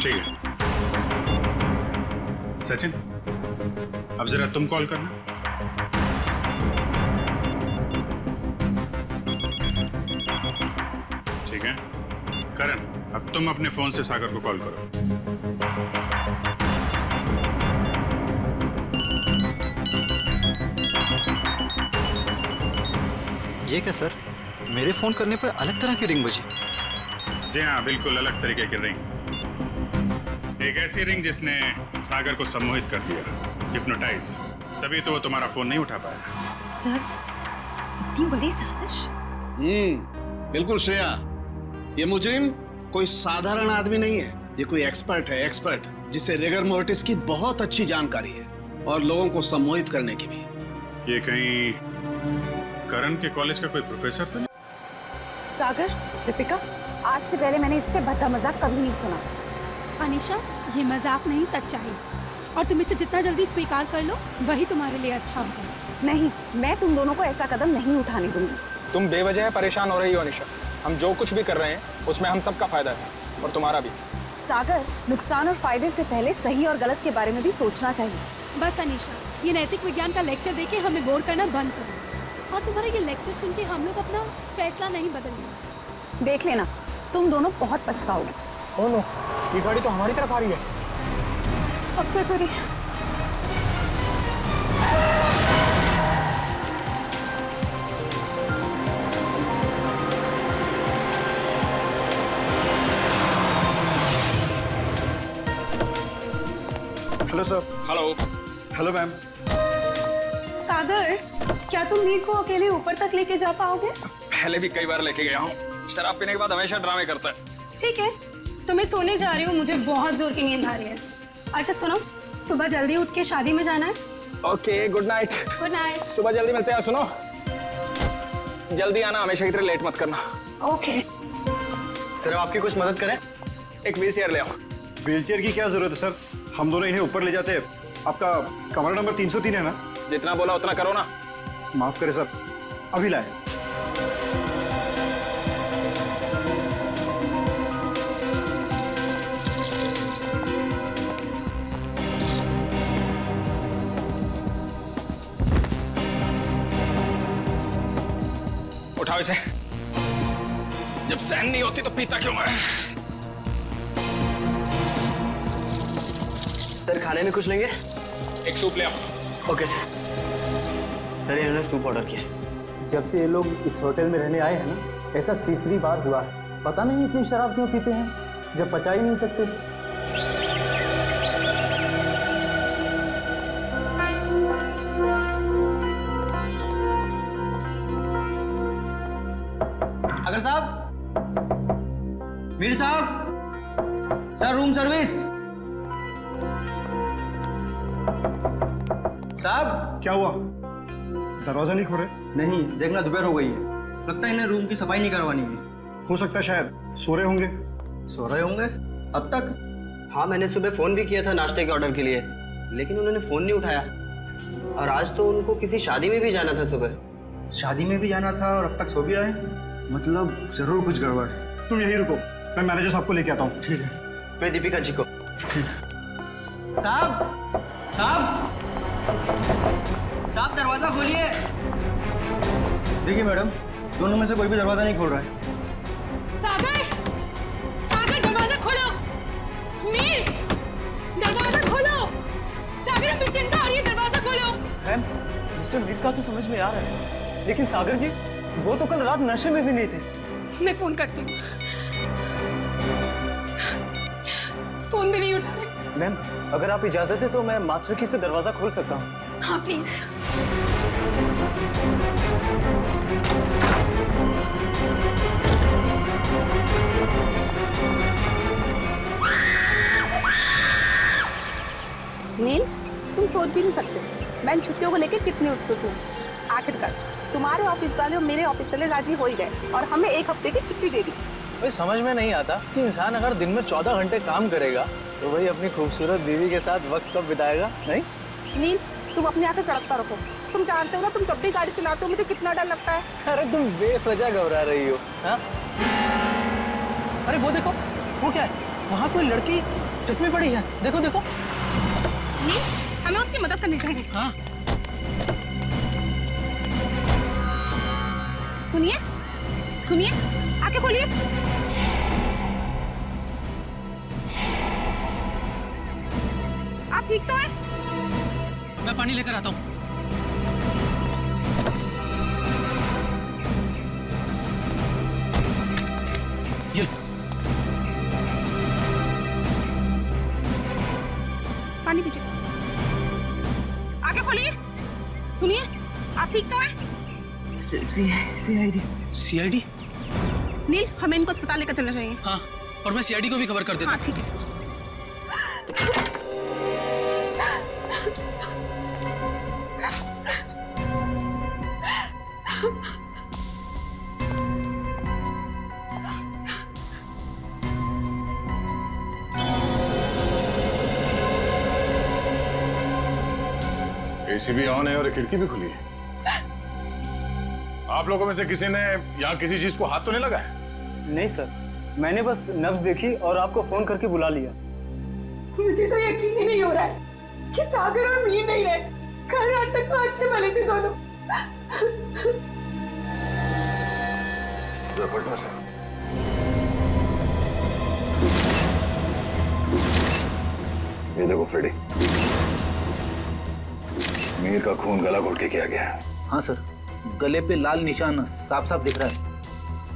ठीक है सचिन, अब जरा तुम कॉल करना। ठीक है करण, अब तुम अपने फोन से सागर को कॉल करो। ये क्या सर, मेरे फोन करने पर अलग तरह की रिंग बजी। जी हाँ, बिल्कुल अलग तरीके की रिंग। एक ऐसी रिंग जिसने सागर को सम्मोहित कर दिया, हिप्नोटाइज। तभी तो वो तुम्हारा फोन नहीं उठा पाया। सर, इतनी बड़ी साजिश। बिल्कुल श्रेया, ये मुजरिम कोई साधारण आदमी नहीं है। ये कोई एक्सपर्ट है, एक्सपर्ट जिसे रिगर मोर्टिस की बहुत अच्छी जानकारी है और लोगों को सम्मोहित करने की भी। ये कहीं करण के कॉलेज का कोई प्रोफेसर तो नहीं? सागर, दीपिका, आज से पहले मैंने इससे भद्दा मजाक कभी नहीं सुना। अनीशा, ये मजाक नहीं सच्चाई, और तुम इसे जितना जल्दी स्वीकार कर लो वही तुम्हारे लिए अच्छा होगा। नहीं, मैं तुम दोनों को ऐसा कदम नहीं उठाने दूंगी। तुम बेवजह परेशान हो रही हो अनीशा। हम जो कुछ भी कर रहे हैं उसमें हम सबका फायदा है और तुम्हारा भी। सागर, नुकसान और फायदे से पहले सही और गलत के बारे में भी सोचना चाहिए। बस अनीशा, ये नैतिक विज्ञान का लेक्चर देके हमें बोर करना बंद करो, और तुम्हारा ये लेक्चर सुन के हम लोग अपना फैसला नहीं बदलेंगे। देख लेना, तुम दोनों बहुत पछताओगे। ओह नो, ये गाड़ी तो हमारी तरफ आ रही है। अब क्या करें? Hello sir. Hello. Hello ma'am. Sagar, क्या तुम मीर को अकेले ऊपर तक लेके जा पाओगे? पहले भी कई बार लेके गया हूँ। शराब पीने के बाद हमेशा ड्रामे करता है। ठीक है, तो मैं सोने जा रही हूँ, मुझे बहुत जोर की नींद आ रही है। अच्छा सुनो, सुबह जल्दी उठ के शादी में जाना है। Okay, good night. Good night. सुबह जल्दी मिलते हैं। सुनो, जल्दी आना, हमेशा की तरह लेट मत करना। ओके। सर, आपकी कुछ मदद करें? एक व्हील चेयर ले आओ। व्हीलचेयर की क्या जरूरत है सर, हम दोनों इन्हें ऊपर ले जाते हैं। आपका कमरा नंबर 303 है ना? जितना बोला उतना करो ना। माफ करें सर, अभी लाए। उठाओ इसे। जब सहन नहीं होती तो पीता क्यों है? सर, खाने में कुछ लेंगे? एक सूप ले आओ। Okay sir. सर, इन्होंने सूप ऑर्डर किया। जब से ये लोग इस होटल में रहने आए हैं ना, ऐसा तीसरी बार हुआ है। पता नहीं इतनी शराब क्यों पीते हैं जब पचा ही नहीं सकते। अगर साहब, मीर साहब, सर रूम सर्विस। साहब, क्या हुआ? दरवाजा नहीं खोले? नहीं, देखना दोपहर हो गई है, लगता है इन्हें रूम की सफाई नहीं करवानी है। हो सकता है शायद सो रहे होंगे। सो रहे होंगे अब तक? हाँ, मैंने सुबह फोन भी किया था नाश्ते के ऑर्डर के लिए, लेकिन उन्होंने फोन नहीं उठाया। और आज तो उनको किसी शादी में भी जाना था सुबह। शादी में भी जाना था और अब तक सो भी रहे? मतलब जरूर कुछ गड़बड़। तुम यहीं रुको, मैं मैनेजर साहब को लेके आता हूँ। ठीक है। मैं दीपिका जी को। साहब, साहब, साहब, दरवाजा खोलिए। देखिए मैडम, दोनों में से कोई भी दरवाजा नहीं खोल रहा है। सागर, सागर, दरवाजा खोलो। मीर, दरवाजा खोलो। सागर, हमें चिंता आ रही है, दरवाजा खोलो। मैम, मिस्टर मीर का तो समझ में आ रहा है, लेकिन सागर जी, वो तो कल रात नशे में भी नहीं थे। मैं फोन करती हूँ। फोन भी नहीं उठा रहे। मैम, अगर आप इजाजत है तो मैं मास्टर की से दरवाजा खोल सकता हूँ। हाँ प्लीज। नील, तुम सोच भी नहीं सकते मैं इन छुट्टियों को लेकर कितनी उत्सुक हूँ। आखिरकार तुम्हारे ऑफिस वाले और मेरे ऑफिस वाले राजी हो ही गए और हमें एक हफ्ते की छुट्टी दे दी। भाई समझ में नहीं आता कि इंसान अगर दिन में 14 घंटे काम करेगा तो भाई अपनी खूबसूरत बीवी के साथ वक्त कब बिताएगा? नहीं नील, तुम अपनी आंखें सड़कता रखो। तुम जानते हो ना, तुम जब भी गाड़ी चलाते हो मुझे कितना डर लगता है। अरे तुम बेवजह घबरा रही हो। हाँ, अरे वो देखो, वो क्या है? वहाँ कोई लड़की सच में पड़ी है, देखो देखो। नील, हमें उसकी मदद करनी चाहिए। हाँ। सुनिए, सुनिए, आंखें खोलिए। आप ठीक तो हैं? मैं पानी लेकर आता हूँ। ये पानी पीजिए। आंखें खोलिए। सुनिए, आप ठीक तो हैं? सीआईडी। नील, हमें इनको अस्पताल लेकर चलना चाहिए। हाँ, और मैं सीआईडी को भी खबर कर देता हूँ। हाँ, ठीक है। एसी भी ऑन है और खिड़की भी खुली है। आप लोगों में से किसी ने यहाँ किसी चीज को हाथ तो नहीं लगाया? नहीं सर, मैंने बस नब्ज देखी और आपको फोन करके बुला लिया। मुझे तो यकीन ही नहीं हो रहा है कि सागर और मीर नहीं रहे। कल रात तक तो अच्छे भले थे दोनों। ये देखो फ्रेडी, मीर का खून गला घोट के किया गया है। हाँ सर, गले पे लाल निशान साफ साफ दिख रहा है।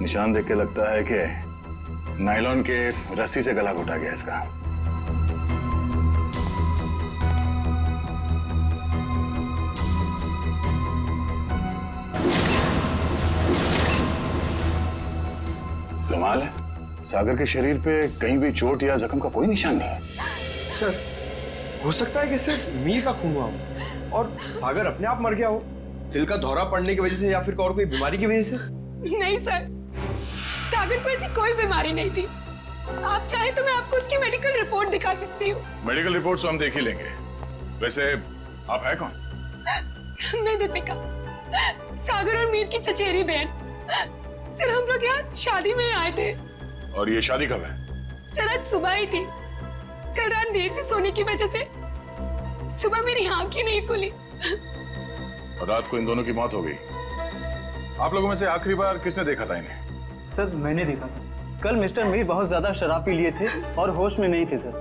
निशान देख के लगता है कि नायलॉन के रस्सी से गला घोटा गया इसका। कमाल है, सागर के शरीर पे कहीं भी चोट या जख्म का कोई निशान नहीं है। सर, हो सकता है कि सिर्फ मीर का खून हुआ हो और सागर अपने आप मर गया हो, दिल का दौरा पड़ने की वजह से या फिर और कोई बीमारी की वजह से। नहीं सर, सागर को ऐसी कोई बीमारी नहीं थी। आप चाहे तो मैं आपको उसकी मेडिकल रिपोर्ट दिखा सकती हूँ। मेडिकल रिपोर्ट तो हम देख ही लेंगे। वैसे आप है कौन? मैं दीपिका, सागर और मीर की चचेरी बहन। सर, हम लोग यहाँ शादी में आए थे। और ये शादी कब है? सर, आज सुबह ही थी। कल रात देर से सोने की वजह से सुबह मेरी आंख ही नहीं खुली। और रात को इन दोनों की मौत हो गई। आप लोगों में से आखिरी बार किसने देखा था इन्हें? सर, मैंने देखा था। कल मिस्टर मीर बहुत ज्यादा शराब पी लिए थे और होश में नहीं थे सर।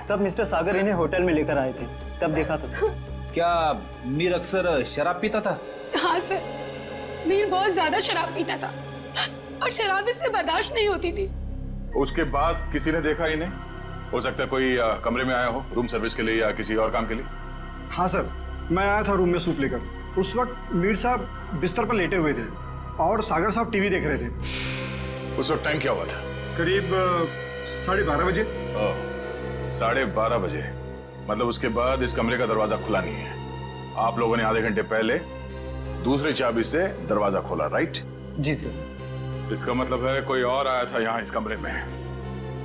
तब मिस्टर सागर इन्हें होटल में लेकर आए थे, तब देखा था सर। क्या मीर अक्सर शराब पीता था? हाँ सर, मीर बहुत ज्यादा शराब पीता था और शराब इससे बर्दाश्त नहीं होती थी। उसके बाद किसी ने देखा इन्हें? हो सकता है कोई कमरे में आया हो रूम सर्विस के लिए या किसी और काम के लिए। हाँ सर, मैं आया था रूम में सूप लेकर। उस वक्त मीर साहब बिस्तर पर लेटे हुए थे और सागर साहब टीवी देख रहे थे। उस वक्त टाइम क्या हुआ था? करीब 12:30 बजे। 12:30 बजे, मतलब उसके बाद इस कमरे का दरवाजा खुला नहीं है। आप लोगों ने आधे घंटे पहले दूसरी चाबी से दरवाजा खोला, राइट? जी सर। इसका मतलब है कोई और आया था यहाँ इस कमरे में,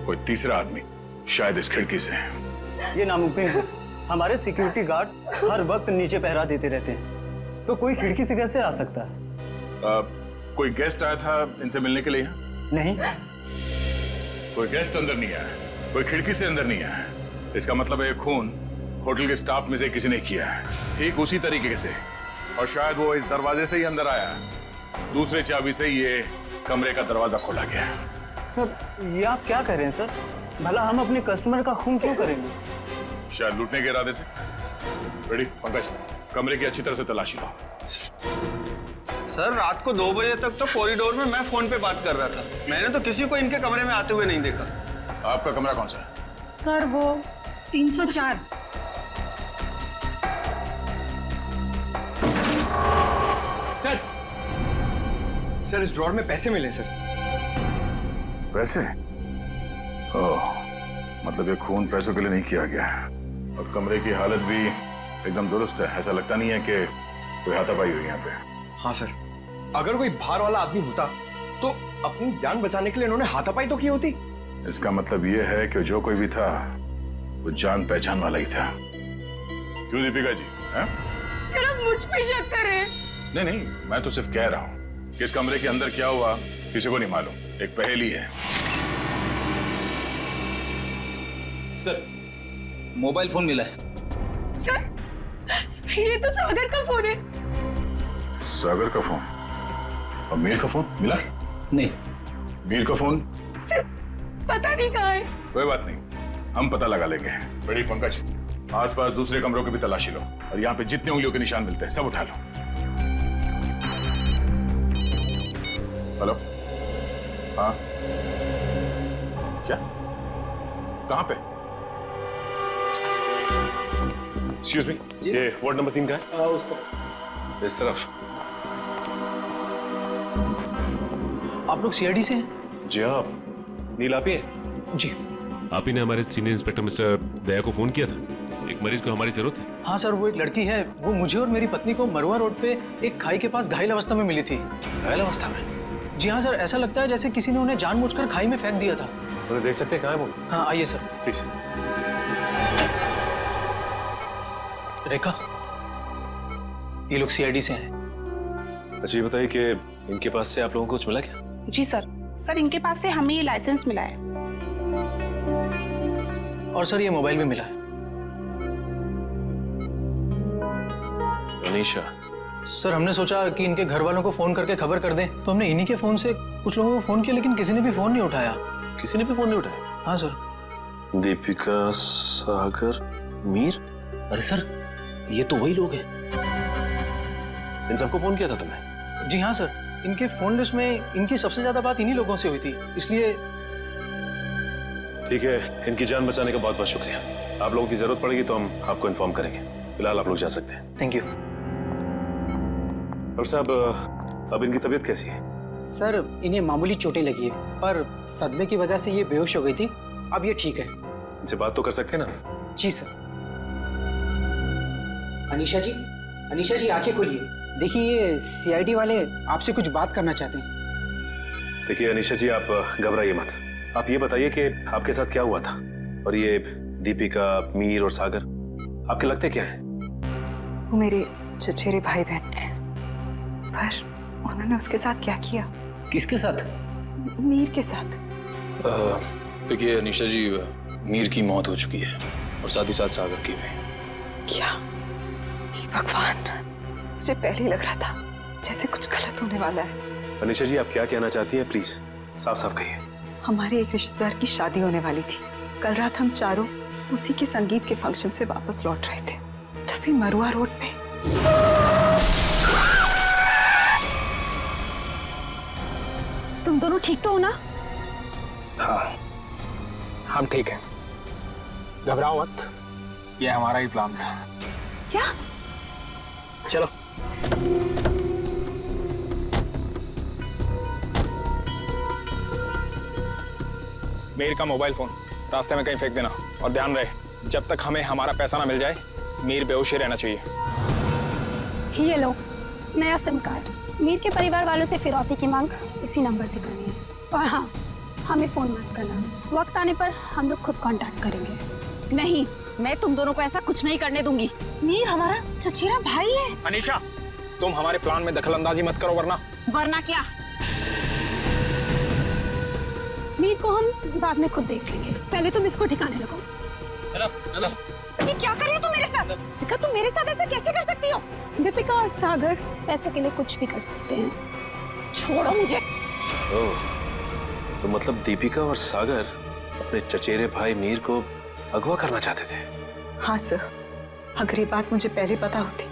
कोई तीसरा आदमी, शायद इस खिड़की से। ये नामुमकिन है सर। हमारे सिक्योरिटी गार्ड हर वक्त नीचे पहरा देते रहते हैं, तो कोई खिड़की से कैसे आ सकता है? कोई गेस्ट आया था इनसे मिलने के लिए? नहीं, कोई गेस्ट अंदर नहीं आया, कोई खिड़की से अंदर नहीं आया। इसका मतलब है खून होटल के स्टाफ में से किसी ने किया है, ठीक उसी तरीके से। और शायद वो इस दरवाजे से ही अंदर आया, दूसरे चाबी से ये कमरे का दरवाजा खोला गया। सर, ये आप क्या कह रहे हैं सर? भला हम अपने कस्टमर का खून क्यों करेंगे? शायद लूटने के इरादे से। रेडी पंकज, कमरे की अच्छी तरह से तलाशी लो। सर, रात को 2 बजे तक तो कॉरिडोर में मैं फोन पे बात कर रहा था। मैंने तो किसी को इनके कमरे में आते हुए नहीं देखा। आपका कमरा कौन सा है? सर, वो 304। सर, इस ड्रॉर में पैसे मिले सर। पैसे? ओह, मतलब ये खून पैसों के लिए नहीं किया गया। और कमरे की हालत भी एकदम दुरुस्त है, ऐसा लगता नहीं है कि कोई हाथापाई हुई यहाँ पे। हाँ सर, अगर कोई बाहर वाला आदमी होता तो अपनी जान बचाने के लिए इन्होंने हाथापाई तो की होती। इसका मतलब ये है कि जो कोई भी था वो जान पहचान वाला ही था। क्यों दीपिका जी? सर, आप मुझ पे शक कर रहे हैं? नहीं नहीं, मैं तो सिर्फ कह रहा हूँ कि इस कमरे के अंदर क्या हुआ किसी को नहीं मालूम, एक पहेली है। सर, मोबाइल फोन मिला है। सर, ये तो सागर का फोन है। सागर का फोन और मीर का फोन मिला? नहीं। मीर का फोन सर, पता नहीं कहाँ है। कोई बात नहीं, हम पता लगा लेंगे। बड़ी पंकज, आसपास दूसरे कमरों की भी तलाशी लो और यहाँ पे जितने उंगलियों के निशान मिलते हैं सब उठा लो। हेलो, हाँ, क्या, कहाँ पे? एक्सक्यूज मी, ये वार्ड नंबर 3 का है? उस तरफ। इस तरफ। आप लोग सीआईडी से हैं? जी हाँ, नील आप ही हैं? जी आप ही ने हमारे सीनियर इंस्पेक्टर मिस्टर दया को फोन किया था। एक मरीज को हमारी जरूरत है। हाँ सर, वो एक लड़की है, वो मुझे और मेरी पत्नी को मरुआ रोड पे एक खाई के पास घायल अवस्था में मिली थी। घायल अवस्था में? जी हाँ सर, ऐसा लगता है जैसे किसी ने उन्हें जानबूझकर खाई में फेंक दिया था। उन्हें देख सकते हैं कहाँ है वो? हाँ आइए सर। प्लीज। रेखा, ये लोग सीआईडी से हैं। अच्छा ये बताइए कि इनके पास से आप लोगों को कुछ मिला क्या? जी सर, इनके पास से हमें ये लाइसेंस मिला है। और सर ये मोबाइल भी मिला है। अनीशा? सर हमने सोचा कि इनके घर वालों को फोन करके खबर कर दें, तो हमने इन्हीं के फोन से कुछ लोगों को फोन किया, लेकिन किसी ने भी फोन नहीं उठाया। किसी ने भी फोन नहीं उठाया? हाँ सर। दीपिका, सागर, मीर? अरे सर, ये तो वही लोग हैं। इन सबको फोन किया था तुमने? जी हाँ सर, इनके फोन लिस्ट में इनकी सबसे ज्यादा बात इन्हीं लोगों से हुई थी, इसलिए। ठीक है, इनकी जान बचाने का बहुत बहुत शुक्रिया। आप लोगों की जरूरत पड़ेगी तो हम आपको इन्फॉर्म करेंगे। फिलहाल आप लोग जा सकते हैं। Thank you. डॉक्टर साहब, अब इनकी तबीयत कैसी है? सर इन्हें मामूली चोटें लगी है, पर सदमे की वजह से ये बेहोश हो गई थी। अब ये ठीक है। इनसे बात तो कर सकते हैं ना? जी सर। अनीशा जी आंखें खोलिए। देखिए ये सीआईडी वाले आपसे कुछ बात करना चाहते हैं। देखिए अनीशा जी, आप घबराइए मत। आप ये बताइए कि आपके साथ क्या हुआ था, और ये दीपिका, मीर और सागर आपके लगते क्या हैं? वो मेरे चचेरे भाई बहन हैं, पर उन्होंने उसके साथ क्या किया? किसके साथ? मीर के साथ। देखिए अनीशा जी, मीर की मौत हो चुकी है और साथ ही साथ सागर की भी। क्या? हे भगवान, मुझे पहले ही लग रहा था जैसे कुछ गलत होने वाला है। अनीशा जी, आप क्या कहना चाहती हैं? प्लीज साफ साफ कहिए। हमारे एक रिश्तेदार की शादी होने वाली थी। कल रात हम चारों उसी के संगीत के फंक्शन से वापस लौट रहे थे, तभी मरुआ रोड पे तुम दोनों ठीक तो हो ना? हाँ, हम ठीक हैं। घबराओ मत, ये हमारा ही प्लान था। क्या? चलो। मीर का मोबाइल फोन रास्ते में कहीं फेंक देना, और ध्यान रहे जब तक हमें हमारा पैसा ना मिल जाए, मीर बेहोश ही रहना चाहिए। ये लो नया सिम कार्ड। मीर के परिवार वालों से फिरौती की मांग इसी नंबर से करनी है। और हाँ, हमें फोन मत करना, वक्त आने पर हम लोग खुद कांटेक्ट करेंगे। नहीं, मैं तुम दोनों को ऐसा कुछ नहीं करने दूंगी। मीर हमारा चचेरा भाई है। अनीशा, तुम हमारे प्लान में दखल अंदाजी मत करो, वरना क्या? मीर को हम बाद में खुद देख लेंगे, पहले तुम इसको ठिकाने लगाओ। ये क्या कर रही हो तुम मेरे साथ? दीपिका, तुम मेरे साथ ऐसा कैसे कर सकती हो? दीपिका और सागर पैसों के लिए कुछ भी कर सकते हैं। छोड़ो मुझे। ओह, तो मतलब दीपिका और सागर अपने चचेरे भाई मीर को अगवा करना चाहते थे? हाँ सर, अगर ये बात मुझे पहले पता होती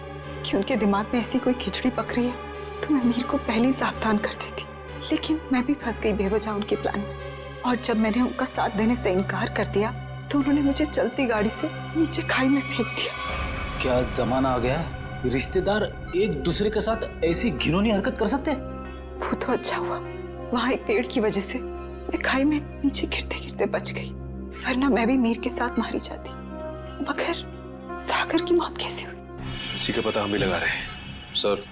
कि उनके दिमाग में ऐसी कोई खिचड़ी पक रही है तो मैं मीर को पहले ही सावधान कर देती। लेकिन मैं भी फंस गई बेवजह उनके प्लान में, और जब मैंने उनका साथ देने से इनकार कर दिया तो उन्होंने मुझे चलती गाड़ी से नीचे खाई में फेंक दिया। क्या जमाना आ गया है, रिश्तेदार एक दूसरे के साथ ऐसी घिनौनी हरकत कर सकते हैं? वो तो अच्छा हुआ, वहाँ एक पेड़ की वजह से मैं खाई में नीचे गिरते गिरते बच गई, वरना मैं भी मीर के साथ मारी जाती। मगर सागर की मौत कैसे हुई? इसी का पता हम भी लगा रहे हैं। सर,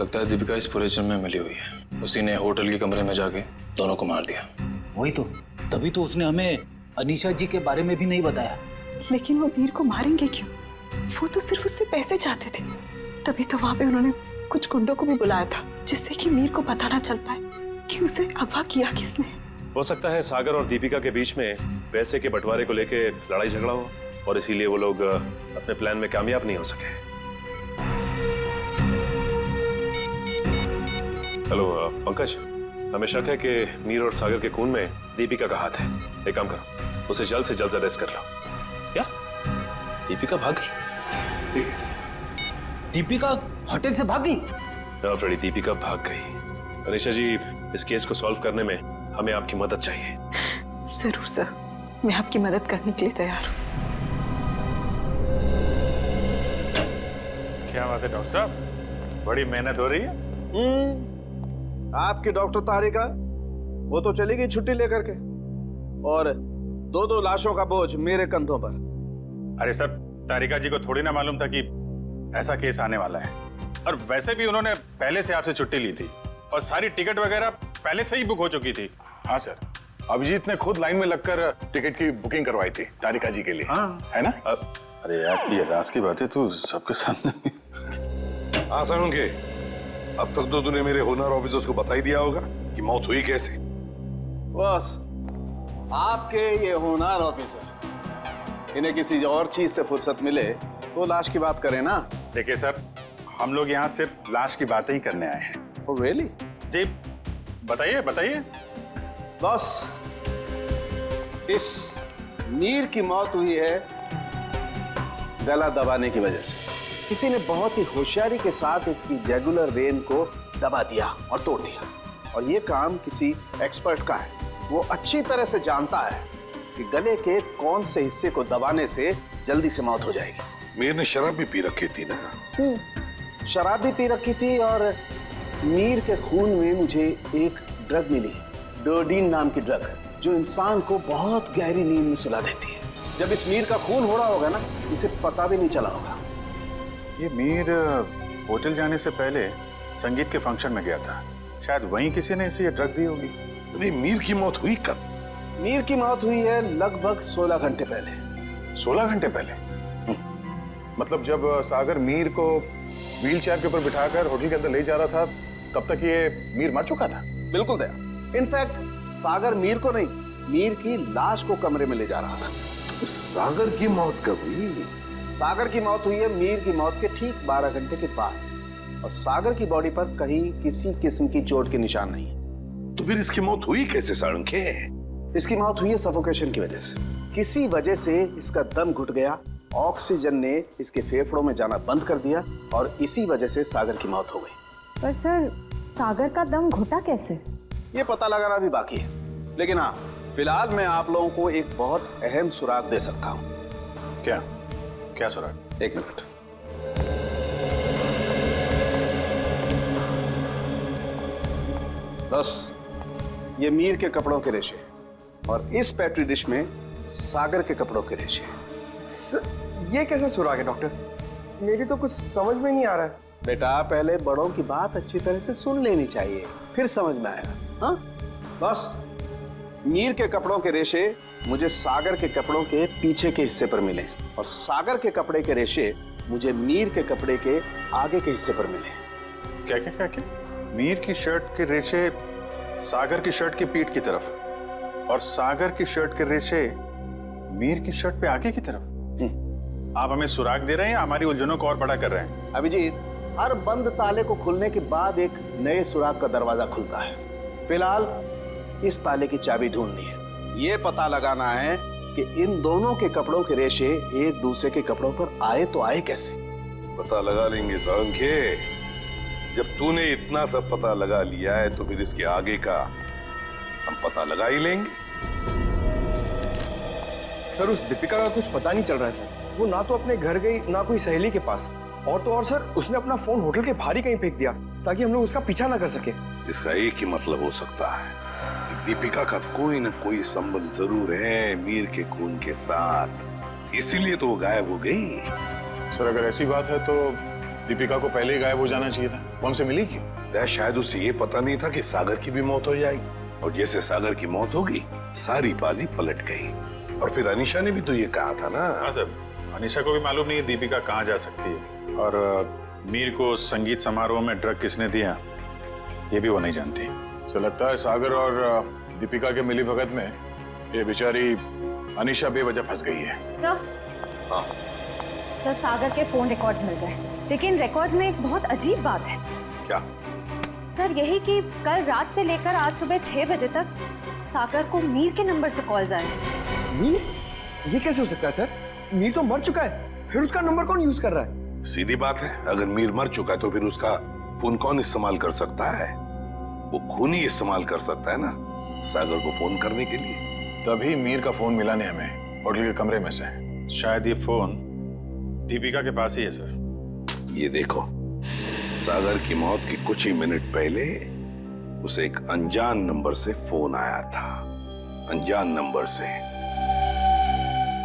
लगता है दीपिका इस पूरे जुर्म में मिली हुई है। उसी ने होटल के कमरे में जाके दोनों को मार दिया। वही तो, तभी तो उसने हमें अनीशा जी के बारे में भी नहीं बताया। लेकिन वो मीर को मारेंगे क्यों? वो तो सिर्फ उससे पैसे चाहते थे। तभी तो वहां पे उन्होंने कुछ गुंडों को भी बुलाया था, जिससे कि मीर को पता ना चल पाए कि उसे अगवा किया किसने। हो सकता है सागर और दीपिका के बीच में पैसे के बंटवारे को लेके लड़ाई झगड़ा हो और इसीलिए वो लोग अपने प्लान में कामयाब नहीं हो सके। हेलो पंकज, हमें शक है कि मीर और सागर के खून में दीपिका का हाथ है। एक काम करो, उसे जल्द से जल्द अरेस्ट कर लो। क्या दीपिका भाग गई? ठीक है। दीपिका होटल से भाग गई? हाँ फ्रेडी, दीपिका भाग गई। अनिशा जी, इस केस को सॉल्व करने में हमें आपकी मदद चाहिए। जरूर सर, मैं आपकी मदद करने के लिए तैयार हूँ। क्या बात है डॉक्टर साहब, बड़ी मेहनत हो रही है। आपकी डॉक्टर तारिका, वो तो चली गई छुट्टी लेकर के, और दो लाशों का बोझ मेरे कंधों पर। अरे सर, तारिका जी को थोड़ी ना मालूम था कि ऐसा केस आने वाला है, और वैसे भी उन्होंने पहले से आपसे छुट्टी ली थी और सारी टिकट वगैरह पहले से ही बुक हो चुकी थी। हाँ सर, अभिजीत ने खुद लाइन में लगकर टिकट की बुकिंग करवाई थी तारिका जी के लिए। हाँ। है ना? अरे यार, ये राज की बातें तो सबके सामने। आसान के अब तक तो तूने मेरे होनर ऑफिसर्स को बता ही दिया होगा कि मौत हुई कैसे। बस आपके ये होनहार ऑफिसर, इन्हें किसी और चीज से फुर्सत मिले तो लाश की बात करें ना। देखिए सर, हम लोग यहाँ सिर्फ लाश की बातें ही करने आए हैं। Oh, really? जी बताइए बताइए। बस इस मीर की मौत हुई है गला दबाने की वजह से। किसी ने बहुत ही होशियारी के साथ इसकी जैगुलर वेन को दबा दिया और तोड़ दिया, और ये काम किसी एक्सपर्ट का है। वो अच्छी तरह से जानता है कि गले के कौन से हिस्से को दबाने से जल्दी से मौत हो जाएगी। मीर ने शराब भी पी रखी थी ना? शराब भी पी रखी थी, और मीर के खून में मुझे एक ड्रग मिली, डोडीन नाम की ड्रग, जो इंसान को बहुत गहरी नींद में सुला देती है। जब इस मीर का खून हो रहा होगा ना, इसे पता भी नहीं चला होगा। ये मीर होटल जाने से पहले संगीत के फंक्शन में गया था, शायद वहीं किसी ने इसे ये ड्रग दी होगी। नहीं, मीर की मौत हुई कब? मीर की मौत हुई है लगभग 16 घंटे पहले। 16 घंटे पहले? मतलब जब सागर मीर को व्हील चेयर के ऊपर बिठाकर होटल के अंदर ले जा रहा था, तब तक ये मीर मर चुका था? बिल्कुल दया। इनफैक्ट सागर मीर को नहीं, मीर की लाश को कमरे में ले जा रहा था। तो सागर की मौत कब हुई? सागर की मौत हुई है मीर की मौत के ठीक 12 घंटे के बाद, और सागर की बॉडी पर कहीं किसी किस्म की चोट के निशान नहीं है। तो फिर इसकी मौत हुई कैसे साळुंखे? इसकी मौत हुई है सफोकेशन की वजह से। किसी वजह से इसका दम घुट गया, ऑक्सीजन ने इसके फेफड़ों में जाना बंद कर दिया, और इसी वजह से सागर की मौत हो गई। पर सर, सागर का दम घुटा कैसे? ये पता लगाना भी बाकी है, लेकिन हाँ, फिलहाल मैं आप लोगों को एक बहुत अहम सुराग दे सकता हूँ। क्या क्या सुराग? एक मिनट। बस ये मीर के कपड़ों के रेशे, और इस पेट्री डिश में सागर के कपड़ों के रेशे। ये कैसे सुराग है डॉक्टर? मेरी तो कुछ समझ में नहीं आ रहा है। बेटा, पहले बड़ों की बात अच्छी तरह से सुन लेनी चाहिए, फिर समझ में आएगा। हाँ, बस मीर के कपड़ों के रेशे मुझे सागर के कपड़ों के पीछे के हिस्से पर मिले, और सागर के कपड़े के रेशे मुझे मीर के कपड़े के आगे के हिस्से पर मिले। क्या क्या क्या क्या? मीर की शर्ट के रेशे सागर की शर्ट की पीठ की तरफ, और सागर की शर्ट के रेशे मीर की शर्ट पे आगे की तरफ। आप हमें सुराग दे रहे हैं या हमारी उलझनों को और बड़ा कर रहे हैं? अभिजीत, हर बंद ताले को खुलने के बाद एक नए सुराग का दरवाजा खुलता है। फिलहाल इस ताले की चाबी ढूंढनी है। ये पता लगाना है कि इन दोनों के कपड़ों के रेशे एक दूसरे के कपड़ों पर आए तो आए कैसे। पता लगा लेंगे साळुंखे। जब तूने इतना सब पता लगा लिया है तो फिर इसके आगे का हम पता लगा ही लेंगे। सर, उस दीपिका का कुछ पता नहीं चल रहा है सर। वो ना तो अपने घर गई, ना कोई सहेली के पास, और तो और सर, उसने अपना फोन होटल के बाहर ही कहीं फेंक दिया ताकि हम लोग उसका पीछा ना कर सके। इसका एक ही मतलब हो सकता है कि दीपिका का कोई ना कोई संबंध जरूर है मीर के खून के साथ, इसीलिए तो वो गायब हो गई। सर, अगर ऐसी बात है तो दीपिका को पहले ही गायब हो जाना चाहिए था। वो हमसे मिली क्यों? शायद उसे ये पता नहीं था कि सागर की भी मौत हो जाएगी, और जैसे सागर की मौत होगी सारी बाजी पलट गई। और फिर अनीशा ने भी तो ये कहा था ना। हाँ सर, अनीशा को भी मालूम नहीं है दीपिका कहाँ जा सकती है, और मीर को संगीत समारोह में ड्रग किसने दिया ये भी वो नहीं जानती। सर, लगता है सागर और दीपिका के मिली भगत में ये बेचारी अनीशा बेवजह फंस गई है। सर, हाँ सर सागर के फोन रिकॉर्ड्स मिल गए, लेकिन रिकॉर्ड्स में एक बहुत अजीब बात है। क्या? सर यही कि कल रात से लेकर आज सुबह 6 बजे तक सागर को मीर के नंबर से कॉल्स आए। मीर? ये कैसे हो सकता है सर? मीर तो मर चुका है, फिर उसका नंबर कौन यूज कर रहा है? सीधी बात है, अगर मीर मर चुका है तो फिर उसका फोन कौन इस्तेमाल कर सकता है? वो खून ही इस्तेमाल कर सकता है ना सागर को फोन करने के लिए। तभी मीर का फोन मिला नहीं हमें होटल के कमरे में से। शायद ये फोन दीपिका के पास ही है सर। ये देखो, सागर की मौत के कुछ ही मिनट पहले उसे एक अनजान नंबर से फोन आया था। अनजान नंबर से।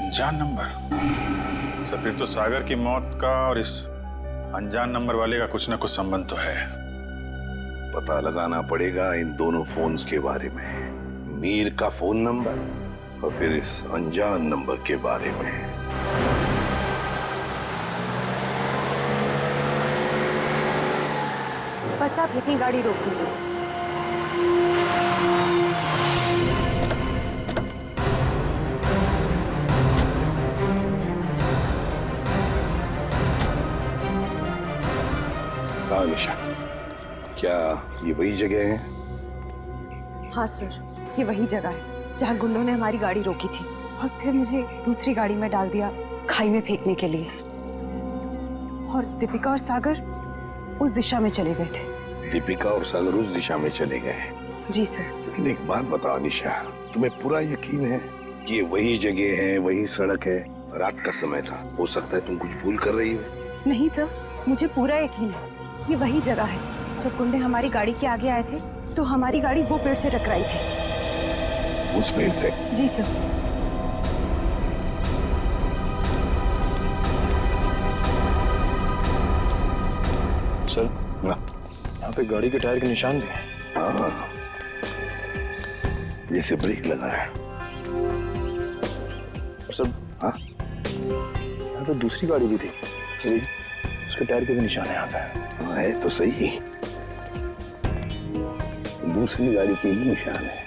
अनजान नंबर? सर फिर तो सागर की मौत का और इस अनजान नंबर वाले का कुछ ना कुछ संबंध तो है। पता लगाना पड़ेगा इन दोनों फोन्स के बारे में, मीर का फोन नंबर और फिर इस अनजान नंबर के बारे में। बस आप यहीं गाड़ी रोक दीजिए। हाँ निशा, क्या ये वही जगह है? हाँ सर, ये वही जगह है जहाँ गुंडों ने हमारी गाड़ी रोकी थी और फिर मुझे दूसरी गाड़ी में डाल दिया खाई में फेंकने के लिए। और दीपिका और सागर उस दिशा में चले गए थे। दीपिका और सागर उस दिशा में चले गए? जी सर। लेकिन एक बात बताओ निशा, तुम्हें पूरा यकीन है कि ये वही जगह है, वही सड़क है? रात का समय था, हो सकता है तुम कुछ भूल कर रही हो। नहीं सर, मुझे पूरा यकीन है ये वही जगह है। जब गुंडे हमारी गाड़ी के आगे आए थे तो हमारी गाड़ी वो पेड़ से टकराई थी। उस पेड़ से? जी सर। सर यहाँ पे गाड़ी के टायर के निशान भी हैं। हाँ, जैसे ब्रेक लगा है। और सर हाँ, यहाँ पे दूसरी गाड़ी भी थी, उसके टायर के भी निशान है यहाँ पे। हाँ है तो सही, दूसरी गाड़ी के ही निशान है।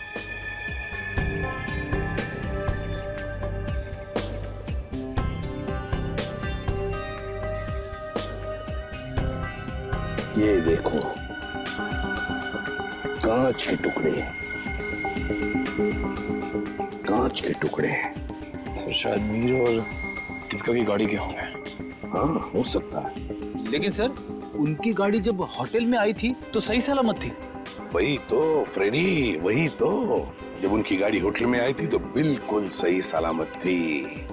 ये देखो, कांच के टुकड़े, कांच के टुकड़े। सर शायद मीर और दीपिका की गाड़ी के होंगे। हाँ हो सकता है। लेकिन सर उनकी गाड़ी जब होटल में आई थी तो सही सलामत थी। वही तो फ्रेडी, वही तो। जब उनकी गाड़ी होटल में आई थी तो बिल्कुल सही सलामत थी।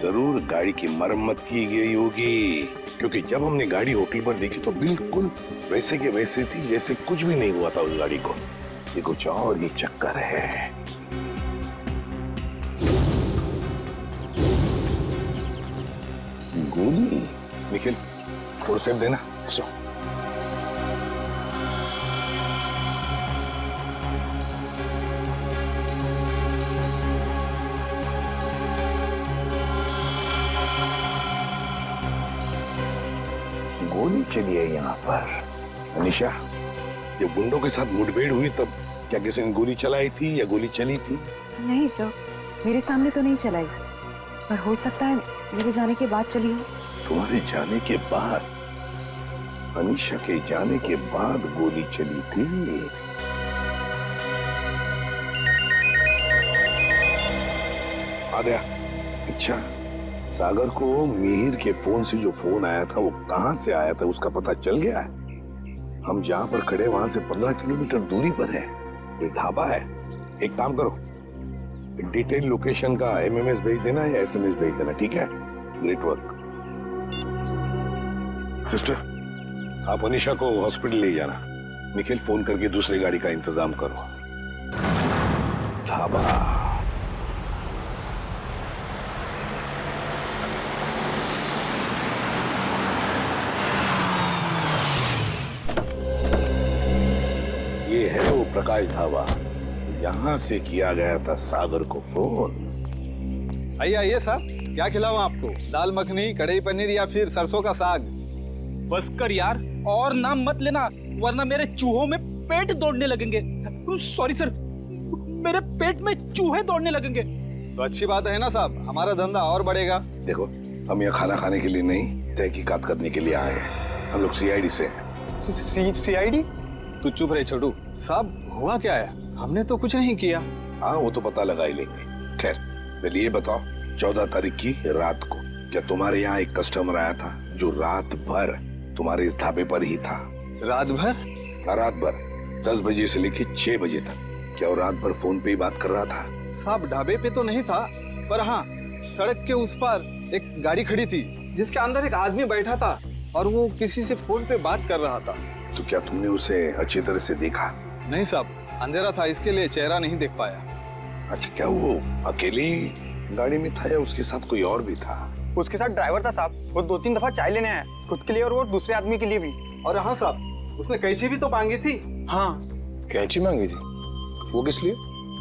जरूर गाड़ी की मरम्मत की गई होगी, क्योंकि जब हमने गाड़ी होटल पर देखी तो बिल्कुल वैसे के वैसे थी जैसे कुछ भी नहीं हुआ था उस गाड़ी को। ये कुछ और ही चक्कर है। गोली? निखिल फोर्सेप देना। गोली चली है यहाँ पर। अनीशा, जब गुंडों के साथ मुठभेड़ हुई तब क्या किसी ने गोली चलाई थी या गोली चली थी? नहीं सर, मेरे सामने तो नहीं चलाई, पर हो सकता है मेरे जाने के बाद चली हो। तुम्हारे जाने के बाद? अनीशा के जाने के बाद गोली चली थी? आद्या, अच्छा सागर को मिहिर के फोन से जो फोन आया था वो कहां से आया था उसका पता चल गया है? हम जहां पर खड़े वहां से 15 किलोमीटर दूरी पर है, कोई ढाबा है। एक काम करो, डिटेल लोकेशन का एमएमएस भेज देना या एसएमएस भेज देना, ठीक है? Great work. सिस्टर, आप अनीशा को हॉस्पिटल ले जाना। निखिल फोन करके दूसरी गाड़ी का इंतजाम करो। ढाबा। ये है वो प्रकाश ढाबा, यहां से किया गया था सागर को फोन। आइए आइए साहब, क्या खिलाऊं आपको? दाल मखनी, कढ़ाई पनीर या फिर सरसों का साग? बस कर यार, और नाम मत लेना वरना मेरे चूहों में पेट दौड़ने लगेंगे। सॉरी सर, मेरे पेट में चूहे दौड़ने लगेंगे। तो अच्छी बात है ना साहब, हमारा धंधा और बढ़ेगा। देखो, हम यहाँ खाना खाने के लिए नहीं, तहकीकात करने के लिए आए हैं। हम लोग सीआईडी से हैं। सीआईडी? तू चुप रहे छोटू। साहब हुआ क्या है? हमने तो कुछ नहीं किया। हाँ, वो तो पता लगा ही लेंगे। खैर, पहले ये बताओ, 14 तारीख की रात को क्या तुम्हारे यहाँ एक कस्टमर आया था जो रात भर तुम्हारे इस ढाबे पर ही था? रात भर? हाँ, रात भर 10 बजे से लेके 6 बजे तक। क्या वो रात भर फोन पे ही बात कर रहा था? साहब ढाबे पे तो नहीं था, पर हाँ सड़क के उस पार एक गाड़ी खड़ी थी जिसके अंदर एक आदमी बैठा था और वो किसी से फोन पे बात कर रहा था। तो क्या तुमने उसे अच्छी तरह से देखा? नहीं साहब, अंधेरा था, इसके लिए चेहरा नहीं देख पाया। अच्छा, क्या वो अकेली गाड़ी में था या उसके साथ कोई और भी था? उसके साथ ड्राइवर था साहब। वो 2-3 दफा चाय लेने आया, खुद के लिए और वो दूसरे आदमी के लिए भी। और हाँ साहब, उसने कैंची भी तो मांगी थी। हाँ, कैंची मांगी थी? वो किस लिए?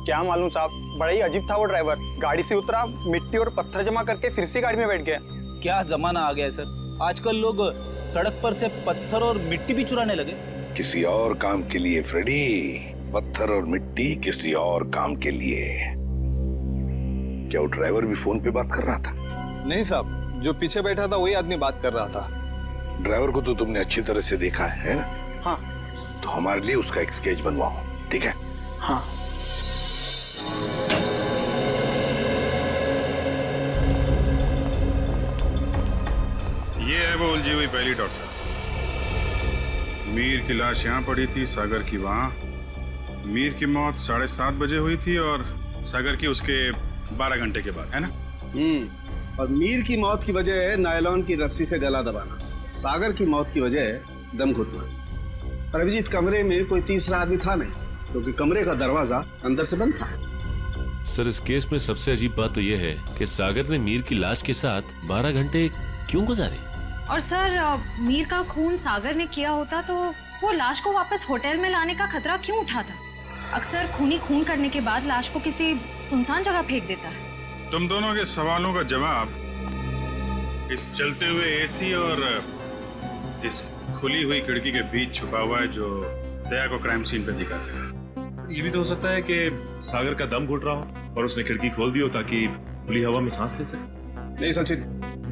क्या मालूम साहब, बड़ा ही अजीब था वो ड्राइवर। गाड़ी से उतरा, मिट्टी और पत्थर जमा करके फिर से गाड़ी में बैठ गया। क्या जमाना आ गया है सर, आजकल लोग सड़क पर से पत्थर और मिट्टी भी चुराने लगे। किसी और काम के लिए फ्रेडी, पत्थर और मिट्टी किसी और काम के लिए। क्या वो ड्राइवर भी फोन पे बात कर रहा था? नहीं साहब, जो पीछे बैठा था वही आदमी बात कर रहा था। ड्राइवर को तो तुमने अच्छी तरह से देखा है ना? हाँ। तो हमारे लिए उसका एक स्केच बनवाओ, ठीक है? हाँ। ये है वो उलझी हुई पहली डॉट साहब। मीर की लाश यहाँ पड़ी थी, सागर की वहाँ। मीर की मौत 7:30 बजे हुई थी और सागर की उसके 12 घंटे के बाद, है ना? और मीर की मौत की वजह है नायलॉन की रस्सी से गला दबाना, सागर की मौत की वजह है दम घुटना। पर अभिजीत, कमरे में कोई तीसरा आदमी था नहीं, क्योंकि कमरे का दरवाजा अंदर से बंद था। सर, इस केस में सबसे अजीब बात तो यह है कि सागर ने मीर की लाश के साथ 12 घंटे क्यों गुजारे? और सर, मीर का खून सागर ने किया होता तो वो लाश को वापस होटल में लाने का खतरा क्यों उठाता? अक्सर खूनी खून करने के बाद लाश को किसी सुनसान जगह फेंक देता है। तुम दोनों के सवालों का जवाब इस चलते हुए एसी और इस खुली हुई खिड़की के बीच छुपा हुआ है जो दया को क्राइम सीन पे दिखाता है। सर, ये भी तो हो सकता है कि सागर का दम घुट रहा हो और उसने खिड़की खोल दी हो ताकि खुली हवा में सांस ले सके। नहीं सचिन,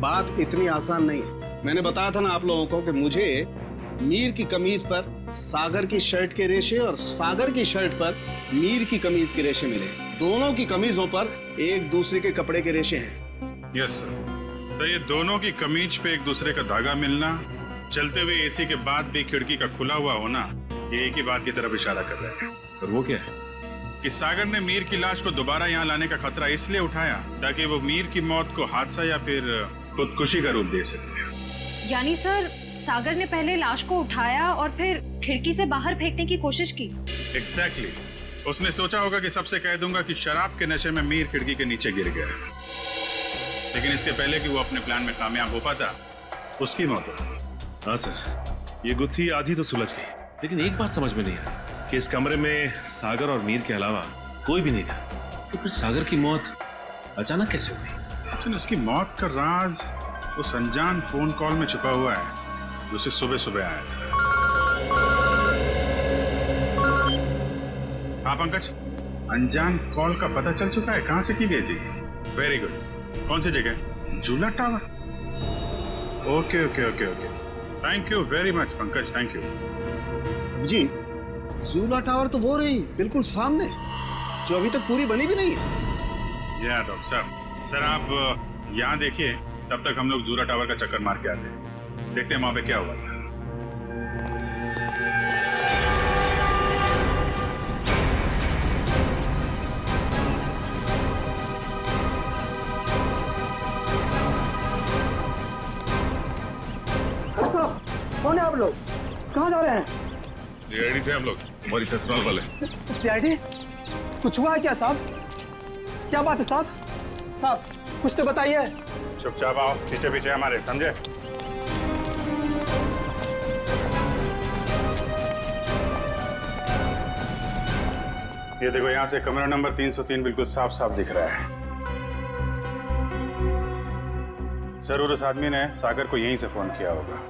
बात इतनी आसान नहीं है। मैंने बताया था ना आप लोगों को कि मुझे मीर की कमीज पर सागर की शर्ट के रेशे और सागर की शर्ट पर मीर की कमीज के रेशे मिले। दोनों की कमीजों पर एक दूसरे के कपड़े के रेशे हैं। Yes sir. सर, ये दोनों की कमीज पे एक दूसरे का धागा मिलना, चलते हुए एसी के बाद भी खिड़की का खुला हुआ होना, ये एक ही बात की तरफ इशारा कर रहे हैं। और वो क्या है? कि सागर ने मीर की लाश को दोबारा यहाँ लाने का खतरा इसलिए उठाया ताकि वो मीर की मौत को हादसा या फिर खुदकुशी का रूप दे सके। यानी सर, सागर ने पहले लाश को उठाया और फिर खिड़की से बाहर फेंकने की कोशिश की। एग्जैक्टली। उसने सोचा होगा कि सबसे कह दूंगा कि शराब के नशे में मीर खिड़की के नीचे गिर गया, लेकिन इसके पहले कि वो अपने प्लान में कामयाब हो पाता, उसकी मौत हो। हाँ सर, ये गुत्थी आधी तो सुलझ गई, लेकिन एक बात समझ में नहीं आई कि इस कमरे में सागर और मीर के अलावा कोई भी नहीं था। तो फिर सागर की मौत अचानक कैसे हो गई? सचिन, उसकी मौत का राज उस अनजान फोन कॉल में छुपा हुआ है जो उसे सुबह सुबह आया था। हाँ पंकज, अनजान कॉल का पता चल चुका है कहां से की गई थी? Very good. कौन सी जगह? झूला tower. Okay okay okay okay, thank you very much Pankaj, thank you. जी, झूला टावर तो वो रही बिल्कुल सामने, जो अभी तक पूरी बनी भी नहीं है। या डॉक्टर साहब, सर आप यहाँ देखिए, तब तक हम लोग झूला टावर का चक्कर मार के आते हैं, देखते हैं वहां पे क्या हुआ था। कौन है आप लोग? कहाँ जा रहे हैं? रेडी से हम लोग, हमारी ससुराल वाले। सीआईडी? कुछ हुआ है क्या साहब? क्या बात है साहब? साहब कुछ तो बताइए। चुपचाप आओ, पीछे पीछे हमारे, समझे? ये देखो, यहाँ से कमरा नंबर 303 बिल्कुल साफ साफ दिख रहा है। जरूर उस आदमी ने सागर को यहीं से फोन किया होगा।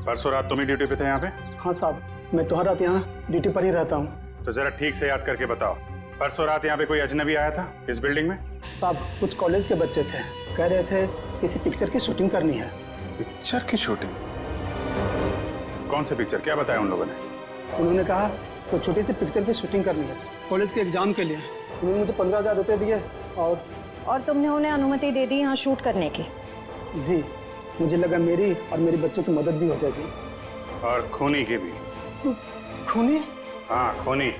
परसों रात तुम ही ड्यूटी पे थे यहाँ पे? हाँ साहब, मैं तो हर रात यहाँ ड्यूटी पर ही रहता हूँ। तो जरा ठीक से याद करके बताओ, परसों रात यहाँ पे कोई अजनबी आया था इस बिल्डिंग में? साहब कुछ कॉलेज के बच्चे थे, कह रहे थे किसी पिक्चर की शूटिंग करनी है। पिक्चर की शूटिंग? कौन सी पिक्चर, क्या बताया उन लोगों ने? उन्होंने कहा कोई छोटी सी पिक्चर की शूटिंग करनी है कॉलेज के एग्जाम के लिए। उन्होंने मुझे 15,000 रुपये दिए और तुमने उन्हें अनुमति दे दी यहाँ शूट करने की? जी, मुझे लगा मेरी और मेरे बच्चों की मदद भी हो जाएगी। और खूनी की भी। खूनी? हाँ खूनी।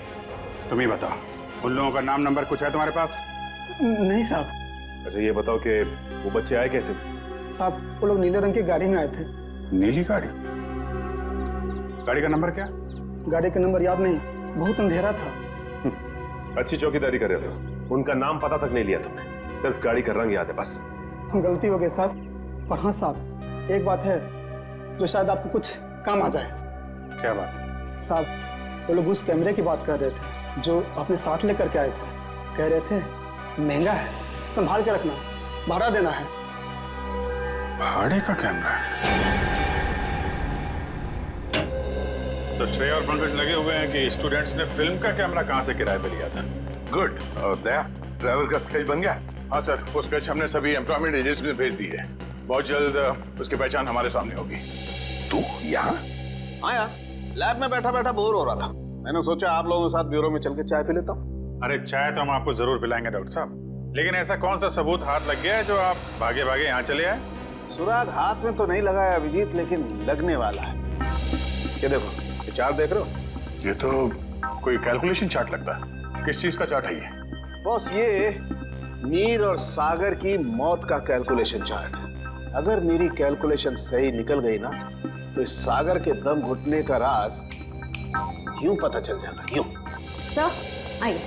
तुम ही बताओ, उन लोगों का नाम नंबर कुछ है तुम्हारे पास? नहीं साहब। अच्छा ये बताओ कि वो बच्चे आए कैसे? साहब वो लोग नीले रंग की गाड़ी में आए थे। नीली गाड़ी? गाड़ी का नंबर क्या? गाड़ी का नंबर याद नहीं, बहुत अंधेरा था। अच्छी चौकीदारी कर रहे हो, उनका नाम पता तक नहीं लिया तुमने, सिर्फ गाड़ी का रंग याद है बस। गलती हो गई साहब। और हाँ साहब, एक बात है जो शायद आपको कुछ काम आ जाए। क्या बात? साहब वो लोग उस कैमरे की बात कर रहे थे जो आपने साथ लेकर के आए थे। कह रहे थे महंगा है, संभाल के रखना, भाड़ा देना है। भाड़े का कैमरा? सर श्रेया और पंकज लगे हुए हैं कि स्टूडेंट्स ने फिल्म का कैमरा कहां से किराए पे लिया था। गुड। और दया, ड्राइवर का स्केच बन गया? हाँ सर, वो स्केच हमने सभी एम्प्लॉयमेंट एजेंसी में भेज दी है। बहुत जल्द उसकी पहचान हमारे सामने होगी। तू यहाँ? हाँ यार, लैब में बैठा बैठा बोर हो रहा था, मैंने सोचा आप लोगों के साथ ब्यूरो में चल के चाय पी लेता हूँ। अरे चाय तो हम आपको जरूर पिलाएंगे डॉक्टर साहब, लेकिन ऐसा कौन सा सबूत हाथ लग गया है जो आप भागे भागे यहाँ चले आए? सुराग हाथ में तो नहीं लगा है अभिजीत, लेकिन लगने वाला है। ये देखो, ये चार्ट देख रहे हो? ये तो कोई कैलकुलेशन चार्ट लगता है। किस चीज का चार्ट है ये? बॉस ये मीर और सागर की मौत का कैलकुलेशन चार्ट है। अगर मेरी कैलकुलेशन सही निकल गई ना तो इस सागर के दम घुटने का राज यूं पता चल जाएगा, यूं। सर आइए।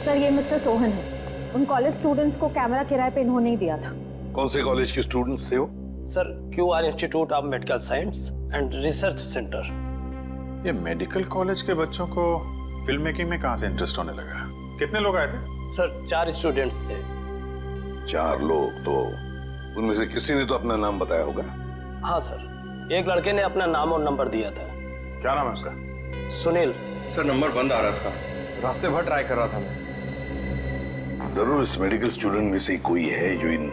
सर ये मिस्टर सोहन है, उन कॉलेज स्टूडेंट्स को कैमरा किराए पे इन्होंने ही दिया था। कौन से कॉलेज के स्टूडेंट्स थे वो? Sir QR institute of medical science and research centre. ये मेडिकल कॉलेज के बच्चों को फिल्म मेकिंग में कहां से इंटरेस्ट होने लगा? कितने लोग आए थे? सर 4 स्टूडेंट्स थे। 4 लोग? तो उनमें से किसी ने तो अपना नाम बताया होगा। हाँ सर, एक लड़के ने अपना नाम और नंबर दिया था। क्या नाम है उसका? सुनील। सर नंबर बंद आ रहा है उसका, रास्ते भर ट्राई कर रहा था मैं। जरूर इस मेडिकल स्टूडेंट में से कोई है जो इन